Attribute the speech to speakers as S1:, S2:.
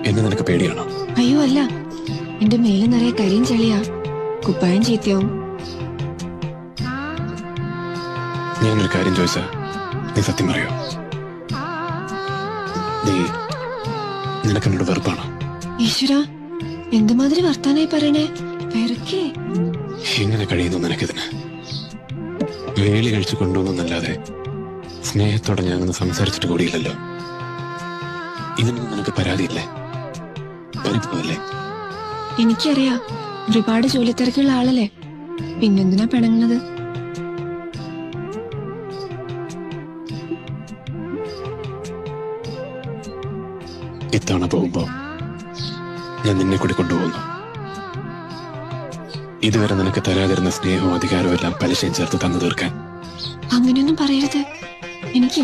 S1: എന്ന് നിനക്ക് പേടിയാണോ?
S2: അയ്യോ അല്ല, എന്റെ മേല് നിറയെ കരിയും ചളിയാ, കുപ്പായം ചീത്തയാവും.
S1: ഞാനൊരു കാര്യം ചോദിച്ചാ നീ സത്യം പറയോ? നിനക്കെന്നോട് വെറുപ്പാണോ?
S2: ഈശ്വര, എന്തുമാതിരി വർത്താനായി പറയണേ, വെറുക്കേ.
S1: എങ്ങനെ കഴിയുന്നു നിനക്കിതിന്? വേലി കഴിച്ചു കൊണ്ടുവന്നല്ലാതെ സ്നേഹത്തോടെ ഞാനൊന്ന് സംസാരിച്ചിട്ട് കൂടിയില്ലല്ലോ. ഇതിനൊന്നും നിനക്ക് പരാതിയില്ലേ? പരിഭവല്ലേ?
S2: എനിക്കറിയാം, ഒരുപാട് ജോലിത്തിരക്കുള്ള ആളല്ലേ, പിന്നെന്തിനാ പിണങ്ങുന്നത്?
S1: ഇത്തവണ പോകുമ്പോ ഞാൻ നിന്നെ കൂടി കൊണ്ടുപോകുന്നു. ഇതുവരെ നിനക്ക് തരാതിരുന്ന സ്നേഹവും അധികാരവും എല്ലാം പലിശയും ചേർത്ത് തന്നു തീർക്കാൻ.
S2: അങ്ങനെയൊന്നും പറയരുത്. എനിക്ക്